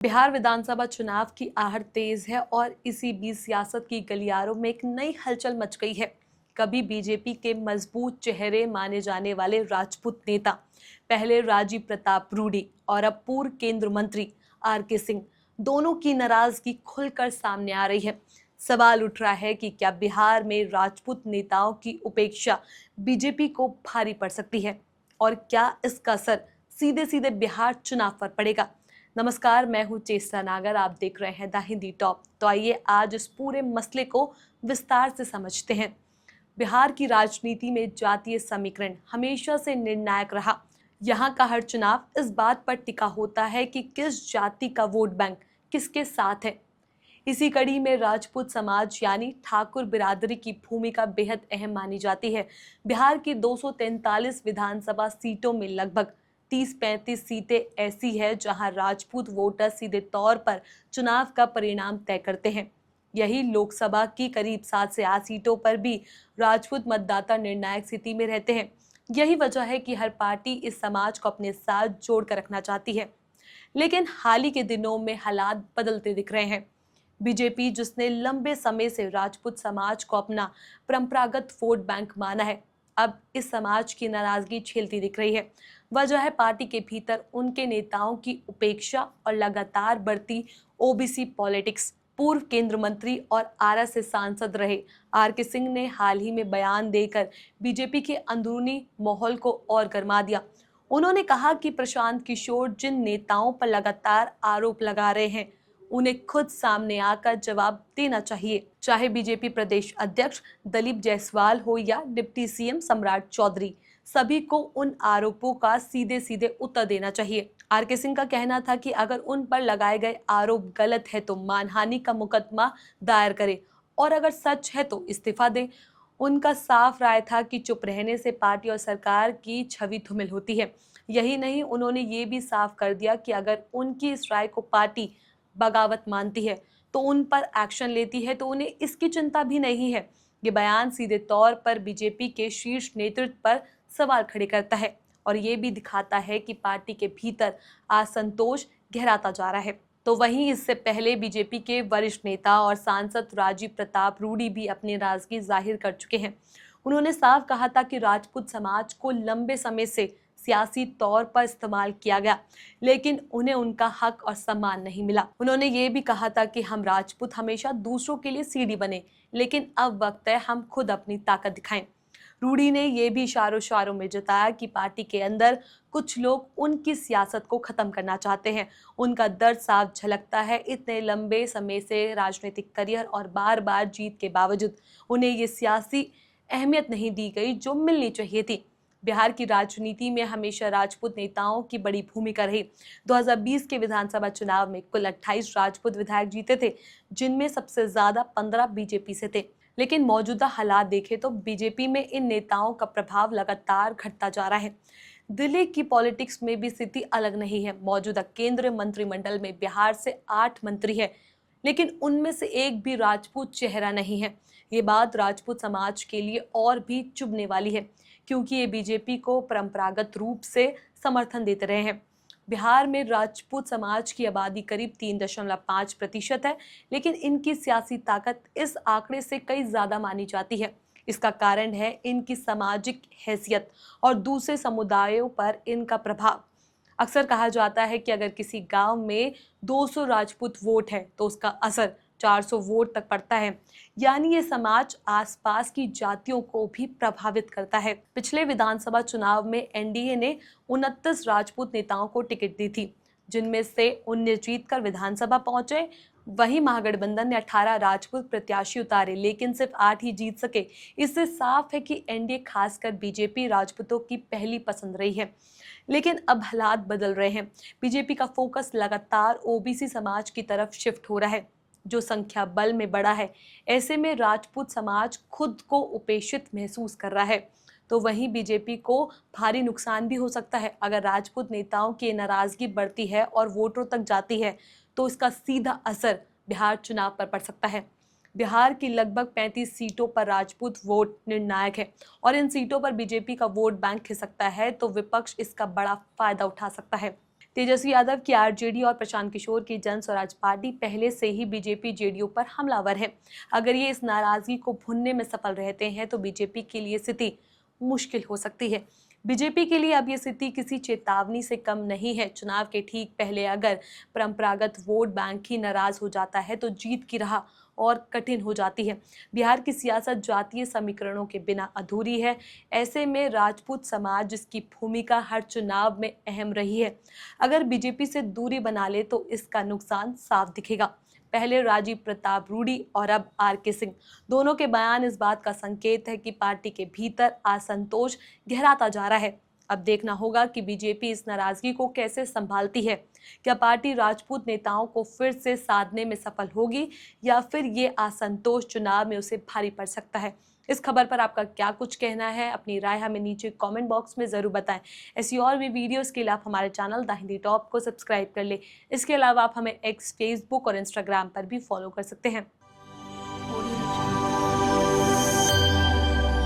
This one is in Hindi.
बिहार विधानसभा चुनाव की आहट तेज है और इसी बीच सियासत की गलियारों में एक नई हलचल मच गई है। कभी बीजेपी के मजबूत चेहरे माने जाने वाले राजपूत नेता, पहले राजीव प्रताप रूडी और अब पूर्व केंद्र मंत्री आर.के. सिंह, दोनों की नाराजगी खुलकर सामने आ रही है। सवाल उठ रहा है कि क्या बिहार में राजपूत नेताओं की उपेक्षा बीजेपी को भारी पड़ सकती है और क्या इसका असर सीधे सीधे बिहार चुनाव पर पड़ेगा। नमस्कार, मैं हूं चेष्टा नागर। आप देख रहे हैं द हिंदी टॉप। तो आइए आज इस पूरे मसले को विस्तार से समझते हैं। बिहार की राजनीति में जातीय समीकरण हमेशा से निर्णायक रहा। यहाँ का हर चुनाव इस बात पर टिका होता है कि किस जाति का वोट बैंक किसके साथ है। इसी कड़ी में राजपूत समाज यानी ठाकुर बिरादरी की भूमिका बेहद अहम मानी जाती है। बिहार की 243 विधानसभा सीटों में लगभग 30-35 सीटें ऐसी है जहां राजपूत वोटर सीधे तौर पर चुनाव का परिणाम तय करते हैं। यही लोकसभा की करीब 7 से 8 सीटों पर भी राजपूत मतदाता निर्णायक स्थिति में रहते हैं। यही वजह है कि हर पार्टी इस समाज को अपने साथ जोड़कर रखना चाहती है। लेकिन हाल ही के दिनों में हालात बदलते दिख रहे हैं। बीजेपी, जिसने लंबे समय से राजपूत समाज को अपना परंपरागत वोट बैंक माना है, अब इस समाज की नाराजगी झेलती दिख रही है। वजह है पार्टी के भीतर उनके नेताओं की उपेक्षा और लगातार बढ़ती ओबीसी पॉलिटिक्स। पूर्व केंद्र मंत्री और आरा से सांसद रहे आर.के. सिंह ने हाल ही में बयान देकर बीजेपी के अंदरूनी माहौल को और गर्मा दिया। उन्होंने कहा कि प्रशांत किशोर जिन नेताओं पर लगातार आरोप लगा रहे हैं, उन्हें खुद सामने आकर जवाब देना चाहिए। चाहे बीजेपी प्रदेश अध्यक्ष दलीप जायसवाल हो या डिप्टी सीएम सम्राट चौधरी, सभी को उन आरोपों का सीधे सीधे उत्तर देना चाहिए। आर.के. सिंह का कहना था कि अगर उन पर लगाए गए आरोप गलत है तो मानहानि का मुकदमा दायर करे और अगर सच है तो इस्तीफा दे। उनका साफ राय था कि चुप रहने से पार्टी और सरकार की छवि धूमिल होती है। यही नहीं, उन्होंने ये भी साफ कर दिया कि अगर उनकी इस राय को पार्टी बगावत मानती है तो उन पर एक्शन लेती है, तो उन्हें इसकी चिंता भी नहीं है। ये बयान सीधे तौर पर बीजेपी के शीर्ष नेतृत्व पर सवाल खड़े करता है और ये भी दिखाता है कि पार्टी के भीतर असंतोष गहराता जा रहा है। तो वहीं इससे पहले बीजेपी के वरिष्ठ नेता और सांसद राजीव प्रताप रूडी भी अपनी नाराजगी जाहिर कर चुके हैं। उन्होंने साफ कहा था कि राजपूत समाज को लंबे समय से सियासी तौर पर इस्तेमाल किया गया, लेकिन उन्हें उनका हक और सम्मान नहीं मिला। उन्होंने ये भी कहा था कि हम राजपूत हमेशा दूसरों के लिए सीढ़ी बने, लेकिन अब वक्त है हम खुद अपनी ताकत दिखाएं। रूडी ने यह भी इशारों में जताया कि पार्टी के अंदर कुछ लोग उनकी सियासत को खत्म करना चाहते हैं। उनका दर्द साफ झलकता है। इतने लंबे समय से राजनीतिक करियर और बार बार जीत के बावजूद उन्हें ये सियासी अहमियत नहीं दी गई जो मिलनी चाहिए थी। बिहार की राजनीति में हमेशा राजपूत नेताओं की बड़ी भूमिका रही। 2020 के विधानसभा चुनाव में कुल 28 राजपूत विधायक जीते थे, जिनमें सबसे ज्यादा 15 बीजेपी से थे। लेकिन मौजूदा हालात देखें तो बीजेपी में इन नेताओं का प्रभाव लगातार घटता जा रहा है। दिल्ली की पॉलिटिक्स में भी स्थिति अलग नहीं है। मौजूदा केंद्रीय मंत्रिमंडल में बिहार से 8 मंत्री है, लेकिन उनमें से एक भी राजपूत चेहरा नहीं है। ये बात राजपूत समाज के लिए और भी चुभने वाली है, क्योंकि ये बीजेपी को परंपरागत रूप से समर्थन देते रहे हैं। बिहार में राजपूत समाज की आबादी करीब 3.5% है, लेकिन इनकी सियासी ताकत इस आंकड़े से कई ज्यादा मानी जाती है। इसका कारण है इनकी सामाजिक हैसियत और दूसरे समुदायों पर इनका प्रभाव। अक्सर कहा जाता है कि अगर किसी गांव में 200 राजपूत वोट है तो उसका असर 400 वोट तक पड़ता है। यानी ये समाज आसपास की जातियों को भी प्रभावित करता है। पिछले विधानसभा चुनाव में एनडीए ने 29 राजपूत नेताओं को टिकट दी थी, जिनमें से 19 जीतकर विधानसभा पहुंचे। वहीं महागठबंधन ने 18 राजपूत प्रत्याशी उतारे, लेकिन सिर्फ 8 ही जीत सके। इससे साफ है कि एनडीए, खासकर बीजेपी, राजपूतों की पहली पसंद रही है। लेकिन अब हालात बदल रहे हैं। बीजेपी का फोकस लगातार ओबीसी समाज की तरफ शिफ्ट हो रहा है, जो संख्या बल में बड़ा है। ऐसे में राजपूत समाज खुद को उपेक्षित महसूस कर रहा है। तो वहीं बीजेपी को भारी नुकसान भी हो सकता है। अगर राजपूत नेताओं की नाराजगी बढ़ती है और वोटरों तक जाती है, तो इसका सीधा असर बिहार चुनाव पर पड़ सकता है। बिहार की लगभग 35 सीटों पर राजपूत वोट निर्णायक है और इन सीटों पर बीजेपी का वोट बैंक खिसकता है तो विपक्ष इसका बड़ा फायदा उठा सकता है। तेजस्वी यादव की आरजेडी और प्रशांत किशोर की जन स्वराज पार्टी पहले से ही बीजेपी जेडीयू पर हमलावर है। अगर ये इस नाराजगी को भुनने में सफल रहते हैं तो बीजेपी के लिए स्थिति मुश्किल हो सकती है। बीजेपी के लिए अब ये स्थिति किसी चेतावनी से कम नहीं है। चुनाव के ठीक पहले अगर परंपरागत वोट बैंक ही नाराज हो जाता है तो जीत की राह और कठिन हो जाती है। बिहार की सियासत जातीय समीकरणों के बिना अधूरी है। ऐसे में राजपूत समाज जिसकी भूमिका हर चुनाव में अहम रही है, अगर बीजेपी से दूरी बना ले तो इसका नुकसान साफ दिखेगा। पहले राजीव प्रताप रूडी और अब आर.के. सिंह, दोनों के बयान इस बात का संकेत है कि पार्टी के भीतर असंतोष गहराता जा रहा है। अब देखना होगा कि बीजेपी इस नाराजगी को कैसे संभालती है। क्या पार्टी राजपूत नेताओं को फिर से साधने में सफल होगी या फिर ये असंतोष चुनाव में उसे भारी पड़ सकता है। इस खबर पर आपका क्या कुछ कहना है, अपनी राय हमें नीचे कमेंट बॉक्स में जरूर बताएं। ऐसी और भी वीडियोस के लिए आप हमारे चैनल द हिंदी टॉप को सब्सक्राइब कर ले। इसके अलावा आप हमें एक्स, फेसबुक और इंस्टाग्राम पर भी फॉलो कर सकते हैं।